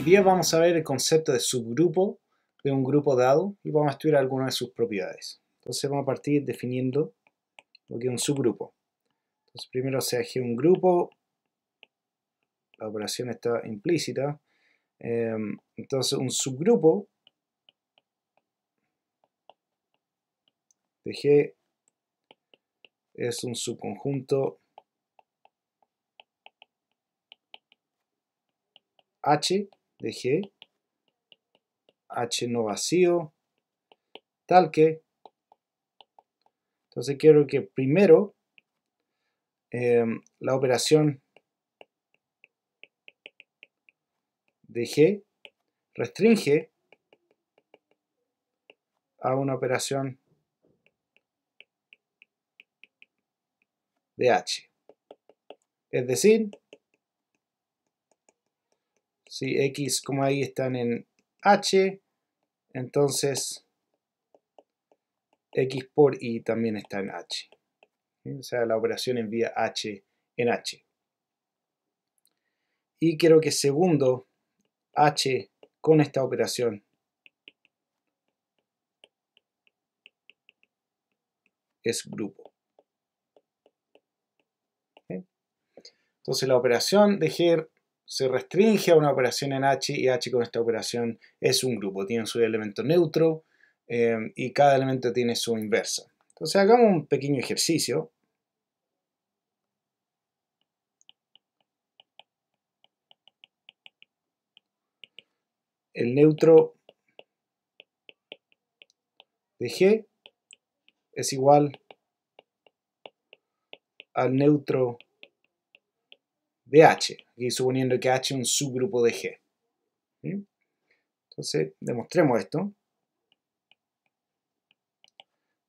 día vamos a ver el concepto de subgrupo de un grupo dado y vamos a estudiar algunas de sus propiedades. Entonces vamos a partir definiendo lo que es un subgrupo. Entonces primero se elige un grupo, la operación está implícita. Entonces un subgrupo de G es un subconjunto H de G, H no vacío, tal que, entonces quiero que primero la operación de G restringe a una operación de H. Es decir, si X como ahí están en H, entonces X por Y también está en H. O sea, la operación envía H en H. Y quiero que segundo H con esta operación es grupo. Entonces la operación de G se restringe a una operación en H y H con esta operación es un grupo. Tiene su elemento neutro y cada elemento tiene su inversa. Entonces hagamos un pequeño ejercicio. El neutro de G es igual al neutro de H, aquí suponiendo que H es un subgrupo de G. Entonces, demostremos esto.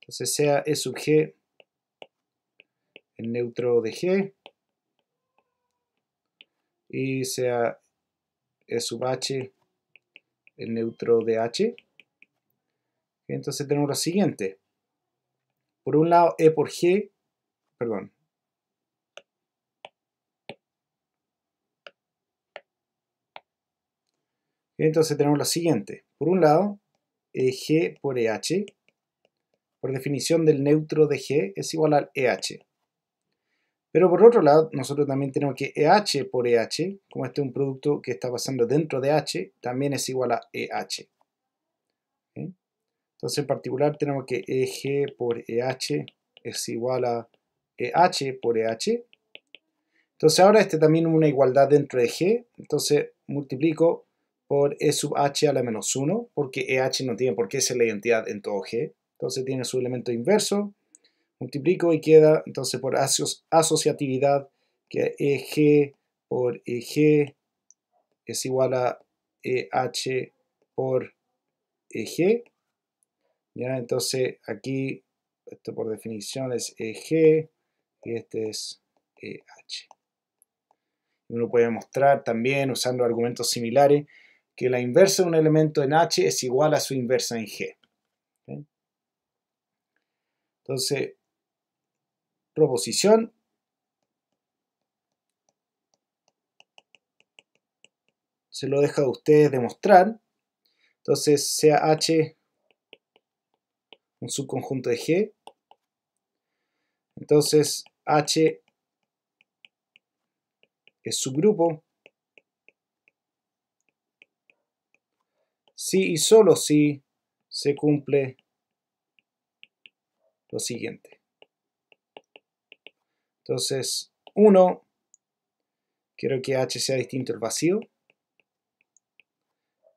Entonces, sea E sub G el neutro de G y sea E sub H el neutro de H. Entonces tenemos lo siguiente. Por un lado, E por G, perdón. Entonces tenemos lo siguiente. Por un lado, G por EH, por definición del neutro de G, es igual al EH. Pero por otro lado, nosotros también tenemos que EH por EH, como este es un producto que está pasando dentro de H, también es igual a EH. ¿Okay? Entonces en particular tenemos que EG por EH es igual a EH por EH. Entonces ahora este también es una igualdad dentro de G, entonces multiplico por E sub H a la menos 1, porque EH no tiene por qué ser la identidad en todo G, entonces tiene su elemento inverso, multiplico y queda entonces por asociatividad que EG por EG es igual a EH por EG. ¿Ya? Entonces aquí esto por definición es EG y este es EH. Uno puede mostrar también usando argumentos similares que la inversa de un elemento en H es igual a su inversa en G. ¿Okay? Entonces, proposición se lo deja a ustedes demostrar. Entonces, sea H un subconjunto de G, entonces H es subgrupo si y solo si se cumple lo siguiente. Entonces, 1, quiero que H sea distinto al vacío.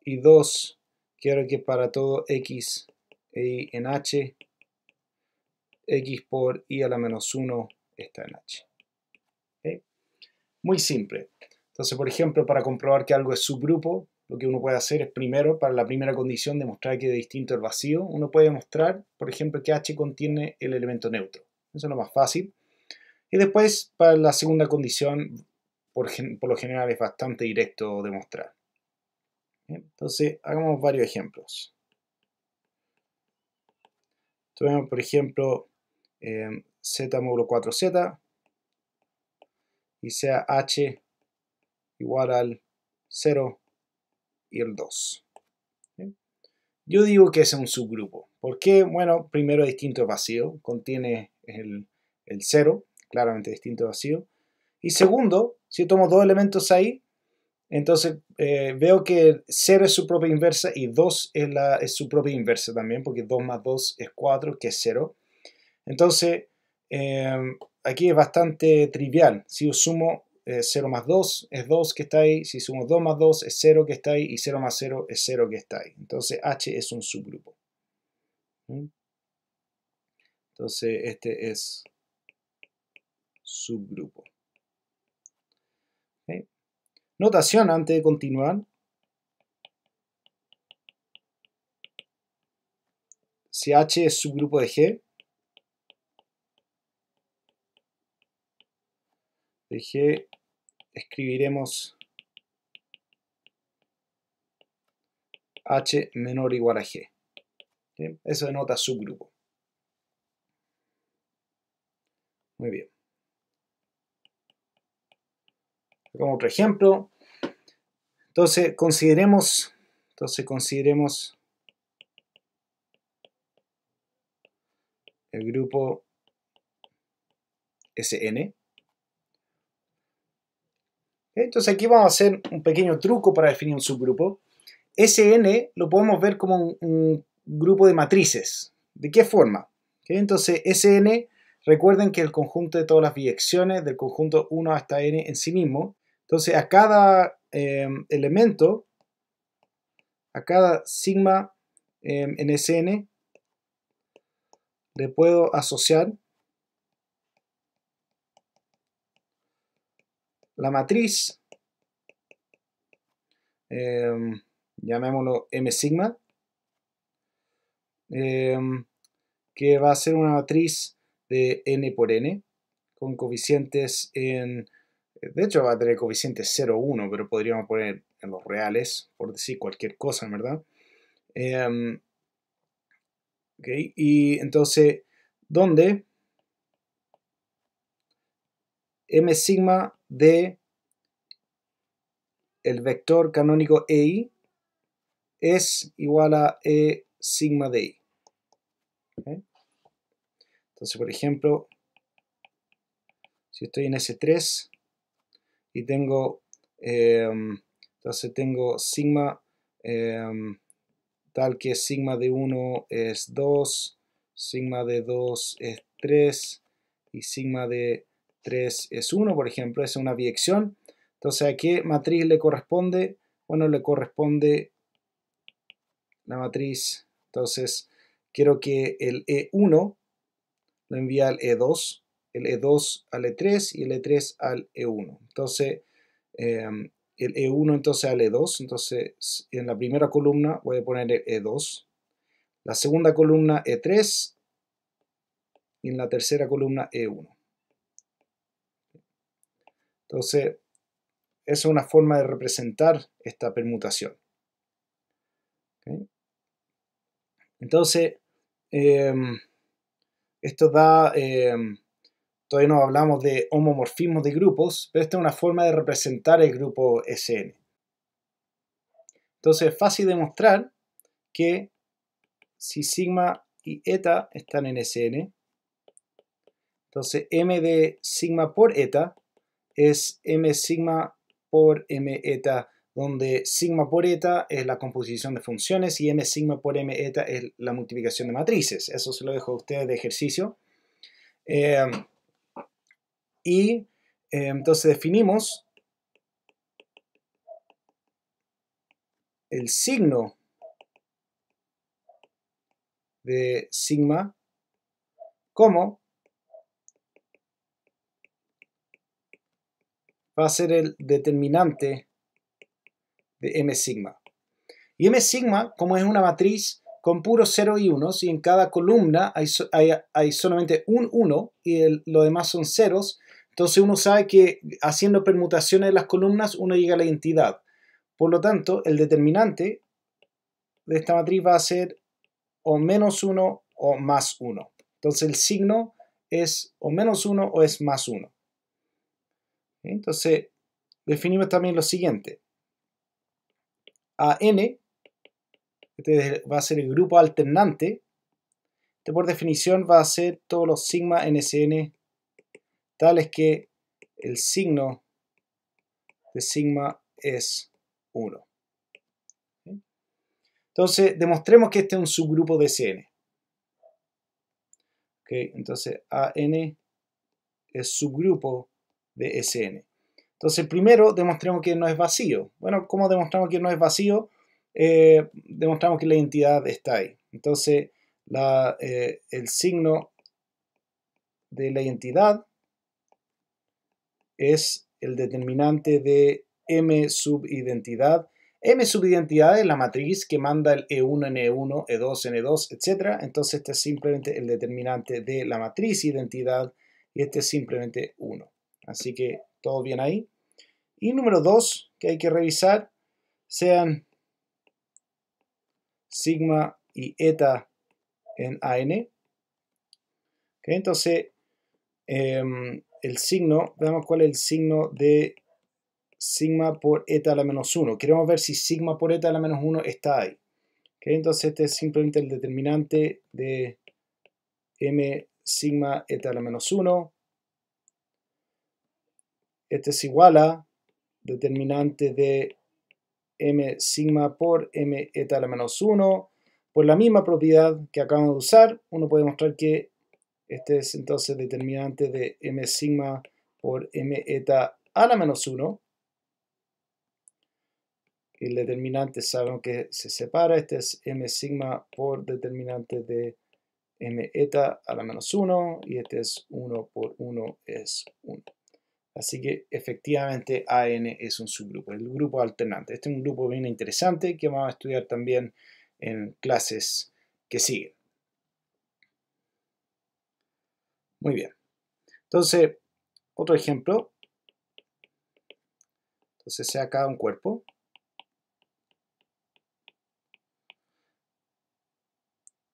Y 2, quiero que para todo X e Y en H, X por Y a la menos 1 está en H. ¿Okay? Muy simple. Entonces, por ejemplo, para comprobar que algo es subgrupo, lo que uno puede hacer es primero, para la primera condición, demostrar que es distinto al vacío. Uno puede demostrar, por ejemplo, que H contiene el elemento neutro. Eso es lo más fácil. Y después, para la segunda condición, por lo general es bastante directo demostrar. Entonces, hagamos varios ejemplos. Tenemos, por ejemplo, z módulo 4z y sea h igual al 0 y el 2. ¿Sí? Yo digo que es un subgrupo. ¿Por qué? Bueno, primero distinto es vacío, contiene el 0, claramente distinto es vacío. Y segundo, si tomo dos elementos ahí, entonces veo que 0 es su propia inversa y 2 es su propia inversa también, porque 2 más 2 es 4, que es 0. Entonces, aquí es bastante trivial. Si yo sumo 0 más 2 es 2 que está ahí, si sumo 2 más 2 es 0 que está ahí, y 0 más 0 es 0 que está ahí. Entonces H es un subgrupo. Entonces este es subgrupo. ¿Okay? Notación antes de continuar. Si H es subgrupo de G, escribiremos H menor o igual a G. ¿Sí? Eso denota subgrupo. Muy bien. Como otro ejemplo. Entonces consideremos el grupo Sn. Entonces aquí vamos a hacer un pequeño truco para definir un subgrupo. Sn lo podemos ver como un grupo de matrices. ¿De qué forma? Entonces Sn, recuerden que el conjunto de todas las biyecciones del conjunto 1 hasta n en sí mismo. Entonces a cada elemento, a cada sigma en Sn, le puedo asociar la matriz, llamémoslo M sigma, que va a ser una matriz de n por n, con coeficientes de hecho va a tener coeficientes 0, 1, pero podríamos poner en los reales, por decir cualquier cosa, ¿verdad? Okay. Y entonces, ¿dónde M sigma de el vector canónico EI es igual a E sigma de I? ¿Okay? Entonces, por ejemplo, si estoy en S3 y tengo, entonces tengo sigma tal que sigma de 1 es 2, sigma de 2 es 3 y sigma de 3 es 1, por ejemplo, es una biyección. Entonces, ¿a qué matriz le corresponde? Bueno, le corresponde la matriz. Entonces, quiero que el E1 lo envíe al E2, el E2 al E3 y el E3 al E1. Entonces, el E1 entonces al E2. Entonces, en la primera columna voy a poner el E2. La segunda columna E3 y en la tercera columna E1. Entonces, esa es una forma de representar esta permutación. ¿Okay? Entonces, esto da, todavía no hablamos de homomorfismos de grupos, pero esta es una forma de representar el grupo Sn. Entonces, es fácil demostrar que si sigma y eta están en Sn, entonces m de sigma por eta es m sigma por m eta, donde sigma por eta es la composición de funciones y m sigma por m eta es la multiplicación de matrices. Eso se lo dejo a ustedes de ejercicio. Entonces definimos el signo de sigma como va a ser el determinante de m sigma. Y m sigma, como es una matriz con puros 0 y 1, y en cada columna hay solamente un 1 y lo demás son ceros, entonces uno sabe que haciendo permutaciones de las columnas uno llega a la identidad. Por lo tanto, el determinante de esta matriz va a ser o menos 1 o más 1. Entonces el signo es o menos 1 o es más 1. Entonces definimos también lo siguiente. AN, este va a ser el grupo alternante. Este por definición va a ser todos los sigma NCN tales que el signo de sigma es 1. Entonces, demostremos que este es un subgrupo de SN. Okay, entonces, AN es subgrupo de SN. Entonces, primero demostremos que no es vacío. Bueno, ¿cómo demostramos que no es vacío? Demostramos que la identidad está ahí. Entonces, el signo de la identidad es el determinante de M subidentidad. M subidentidad es la matriz que manda el E1 en E1, E2 en E2, etc. Entonces este es simplemente el determinante de la matriz identidad y este es simplemente 1. Así que todo bien ahí. Y número 2 que hay que revisar sean sigma y eta en AN. Okay, entonces el signo, veamos cuál es el signo de sigma por eta a la menos 1. Queremos ver si sigma por eta a la menos 1 está ahí. Okay, entonces este es simplemente el determinante de m sigma eta a la menos 1. Este es igual a determinante de m sigma por m eta a la menos 1. Por la misma propiedad que acabamos de usar, uno puede mostrar que este es entonces determinante de m sigma por m eta a la menos 1. El determinante sabemos que se separa. Este es m sigma por determinante de m eta a la menos 1. Y este es 1 por 1 es 1. Así que efectivamente AN es un subgrupo, el grupo alternante. Este es un grupo bien interesante que vamos a estudiar también en clases que siguen. Muy bien. Entonces, otro ejemplo. Entonces sea acá un cuerpo.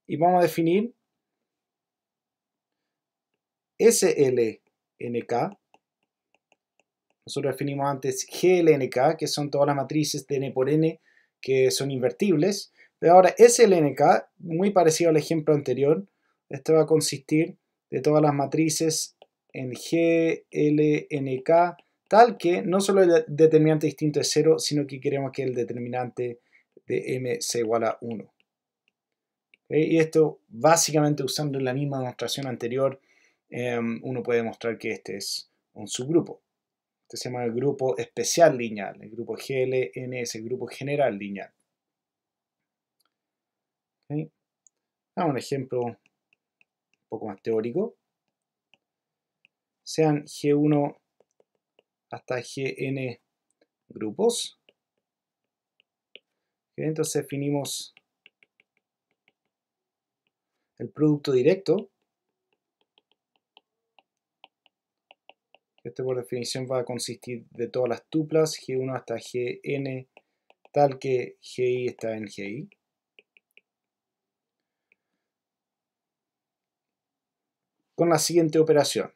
Y vamos a definir SLNK. Nosotros definimos antes GLNK, que son todas las matrices de n por n que son invertibles. Pero ahora SLNK, muy parecido al ejemplo anterior, este va a consistir de todas las matrices en GLNK, tal que no solo el determinante distinto es 0, sino que queremos que el determinante de m sea igual a 1. Y esto, básicamente usando la misma demostración anterior, uno puede demostrar que este es un subgrupo. Este se llama el grupo especial lineal. El grupo GLN es el grupo general lineal. ¿Okay? Vamos a un ejemplo un poco más teórico. Sean G1 hasta Gn grupos. ¿Okay? Entonces definimos el producto directo. Este por definición va a consistir de todas las tuplas G1 hasta Gn, tal que Gi está en Gi. Con la siguiente operación.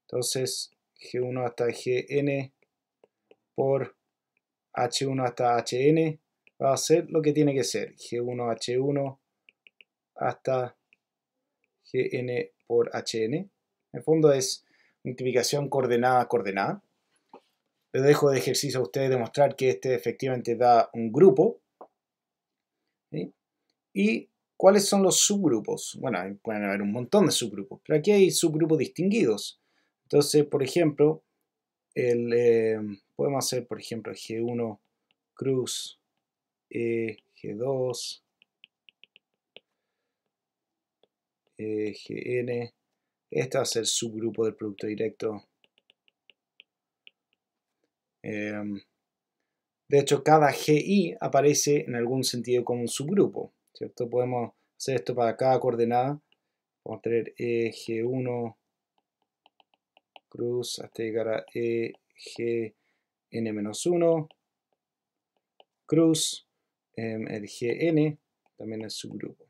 Entonces, G1 hasta Gn por H1 hasta Hn va a ser lo que tiene que ser. G1H1 hasta Gn por Hn. En el fondo es multiplicación coordenada a coordenada. Les dejo de ejercicio a ustedes demostrar que este efectivamente da un grupo. ¿Sí? ¿Y cuáles son los subgrupos? Bueno, pueden haber un montón de subgrupos, pero aquí hay subgrupos distinguidos. Entonces, por ejemplo, podemos hacer, por ejemplo, G1 cruz G2 Gn. Este va a ser subgrupo del producto directo. De hecho, cada GI aparece en algún sentido como un subgrupo, ¿cierto? Podemos hacer esto para cada coordenada. Vamos a tener G1 cruz hasta llegar a Gn-1 cruz el Gn también es subgrupo.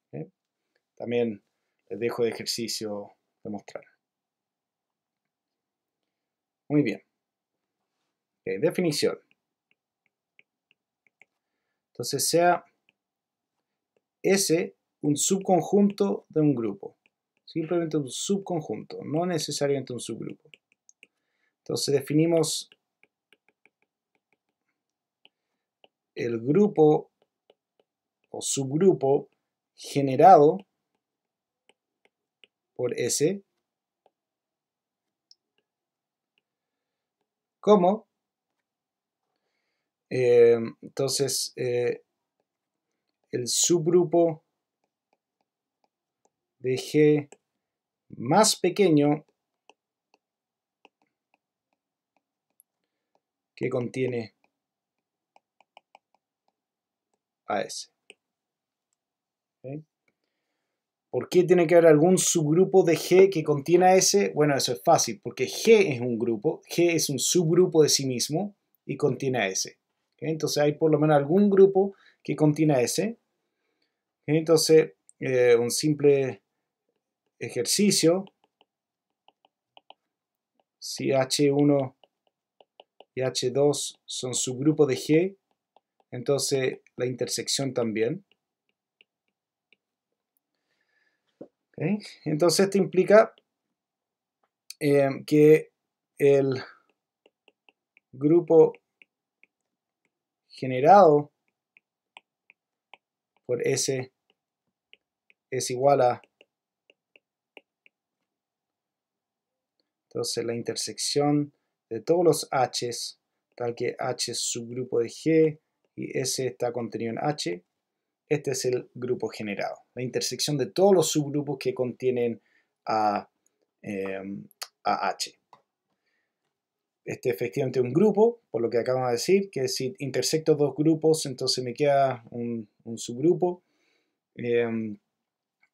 ¿Okay? También les dejo de ejercicio demostrar. Muy bien. Okay, definición. Entonces sea S un subconjunto de un grupo. Simplemente un subconjunto, no necesariamente un subgrupo. Entonces definimos el grupo o subgrupo generado por S como entonces el subgrupo de G más pequeño que contiene a S. ¿Okay? ¿Por qué tiene que haber algún subgrupo de G que contiene a S? Bueno, eso es fácil, porque G es un grupo, G es un subgrupo de sí mismo y contiene a S. ¿Okay? Entonces hay por lo menos algún grupo que contiene a S. ¿Okay? Entonces, un simple ejercicio, si H1 y H2 son subgrupos de G, entonces la intersección también. ¿Okay? Entonces esto implica que el grupo generado por S es igual a, entonces la intersección de todos los H's, tal que H es subgrupo de G y S está contenido en H, este es el grupo generado. La intersección de todos los subgrupos que contienen a H. Este es efectivamente un grupo, por lo que acabamos de decir, que si intersecto dos grupos, entonces me queda un subgrupo.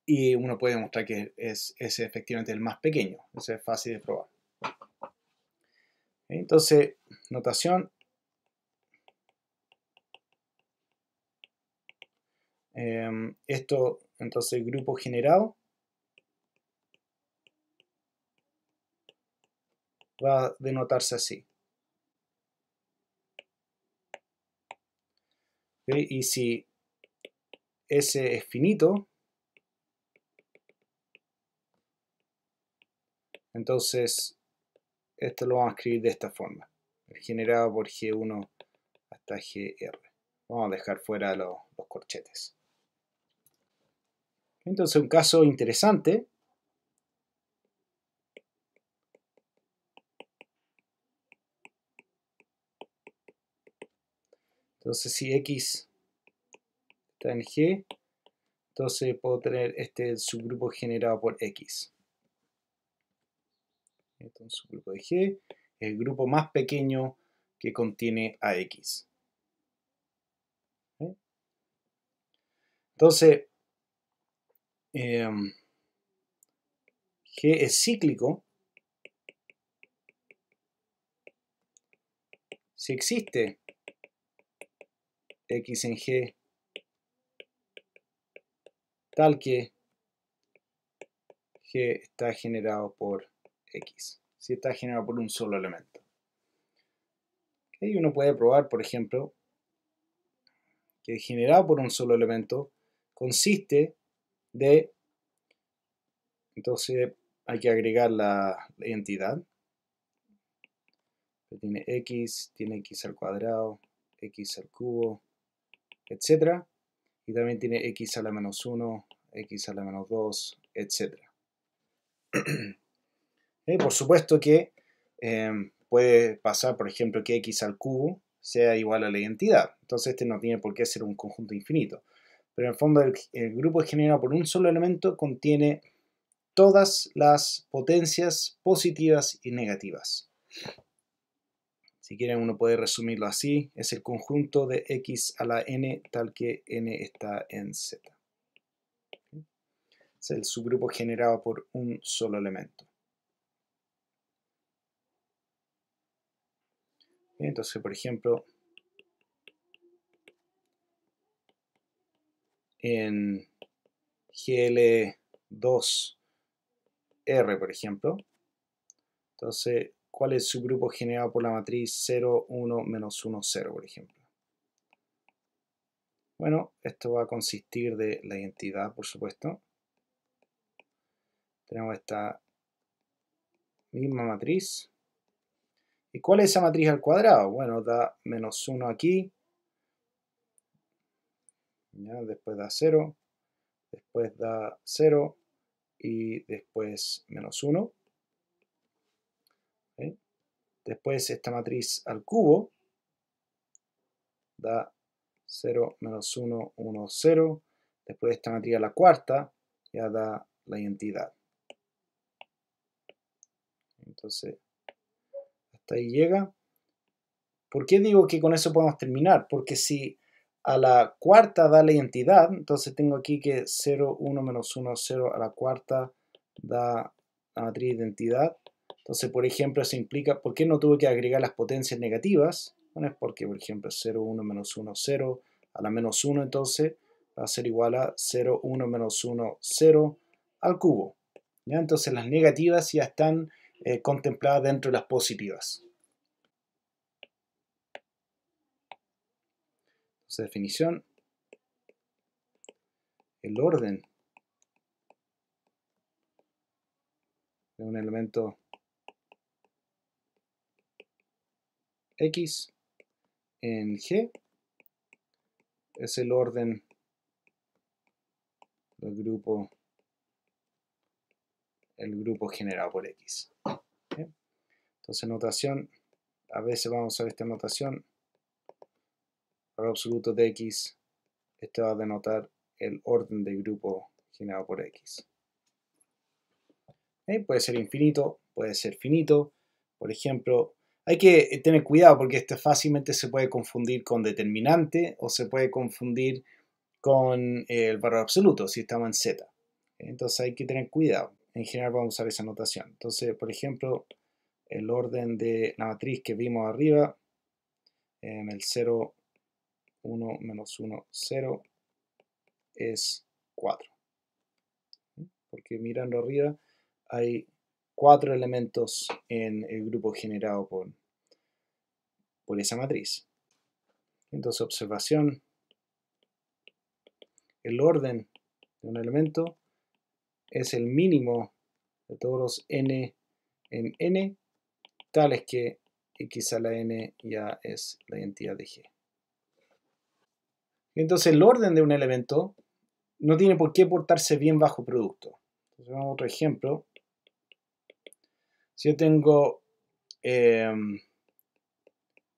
Y uno puede demostrar que es efectivamente el más pequeño. Eso es fácil de probar. Entonces, notación. Esto, entonces, el grupo generado va a denotarse así. ¿Okay? Y si S es finito, entonces esto lo vamos a escribir de esta forma. Generado por G1 hasta GR. Vamos a dejar fuera los corchetes. Entonces un caso interesante. Entonces si X está en G, entonces puedo tener este subgrupo generado por X. Este es un subgrupo de G, el grupo más pequeño que contiene a X. ¿Okay? Entonces, G es cíclico si existe X en G tal que G está generado por X, si está generado por un solo elemento. ¿Okay? Uno puede probar, por ejemplo, que generado por un solo elemento consiste de, entonces hay que agregar la identidad, tiene X al cuadrado, X al cubo, etc. Y también tiene X a la menos 1, X a la menos 2, etc. Por supuesto que puede pasar, por ejemplo, que X al cubo sea igual a la identidad. Entonces este no tiene por qué ser un conjunto infinito. Pero en el fondo el grupo generado por un solo elemento contiene todas las potencias positivas y negativas. Si quieren uno puede resumirlo así, es el conjunto de X a la n tal que n está en Z. Es el subgrupo generado por un solo elemento. Entonces, por ejemplo, en GL2R, por ejemplo, entonces cuál es el subgrupo generado por la matriz 0, 1, menos 1, 0, por ejemplo. Bueno, esto va a consistir de la identidad, por supuesto. Tenemos esta misma matriz. ¿Y cuál es esa matriz al cuadrado? Bueno, da menos 1 aquí. ¿Ya? Después da 0. Después da 0. Y después menos 1. ¿Okay? Después esta matriz al cubo da 0, menos 1, 1, 0. Después esta matriz a la cuarta ya da la identidad. Entonces, hasta ahí llega. ¿Por qué digo que con eso podemos terminar? Porque si a la cuarta da la identidad, entonces tengo aquí que 0, 1, menos 1, 0 a la cuarta da la matriz de identidad. Entonces, por ejemplo, eso implica, ¿por qué no tuve que agregar las potencias negativas? Bueno, es porque, por ejemplo, 0, 1, menos 1, 0 a la menos 1, entonces va a ser igual a 0, 1, menos 1, 0 al cubo. ¿Ya? Entonces las negativas ya están contempladas dentro de las positivas. Entonces, definición, el orden de un elemento X en G es el orden del grupo, el grupo generado por X. ¿Okay? Entonces, notación, a veces vamos a ver esta notación, valor absoluto de X, este va a denotar el orden del grupo generado por X. ¿Okay? Puede ser infinito, puede ser finito, por ejemplo. Hay que tener cuidado porque esto fácilmente se puede confundir con determinante o se puede confundir con el valor absoluto si estamos en Z. Entonces hay que tener cuidado. En general vamos a usar esa notación. Entonces, por ejemplo, el orden de la matriz que vimos arriba, en el 0, 1, menos 1, 0, es 4. Porque mirando arriba hay 4 elementos en el grupo generado por esa matriz. Entonces, observación, el orden de un elemento es el mínimo de todos los n en n, tales que x a la n ya es la identidad de G. Entonces, el orden de un elemento no tiene por qué portarse bien bajo producto. Entonces, vamos a otro ejemplo. Si yo tengo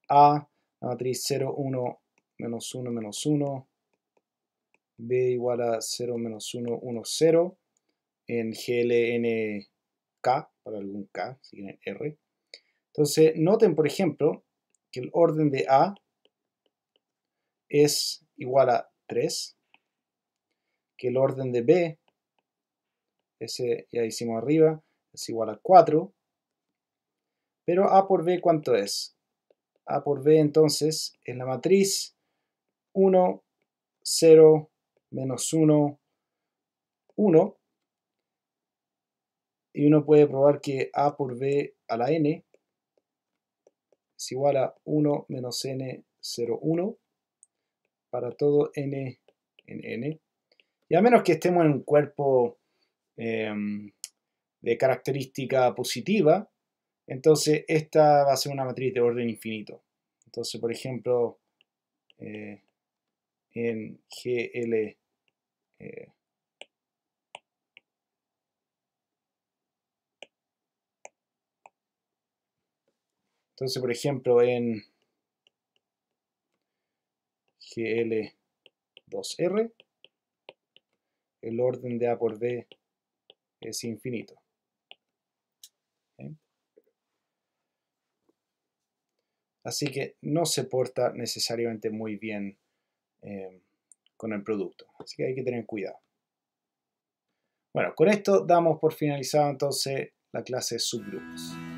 A, la matriz 0, 1, menos 1, menos 1, B igual a 0, menos 1, 1, 0, en GLNK, para algún K, si quieren R. Entonces, noten, por ejemplo, que el orden de A es igual a 3, que el orden de B, ese ya hicimos arriba, es igual a 4, pero A por B, ¿cuánto es? A por B, entonces, es la matriz 1, 0, menos 1, 1, y uno puede probar que A por B a la n es igual a 1 menos n, 0, 1, para todo n en n. Y a menos que estemos en un cuerpo de característica positiva, entonces esta va a ser una matriz de orden infinito. Entonces, por ejemplo, en GL entonces, por ejemplo, en GL2R, el orden de A por B es infinito. ¿Okay? Así que no se porta necesariamente muy bien con el producto. Así que hay que tener cuidado. Bueno, con esto damos por finalizado entonces la clase de subgrupos.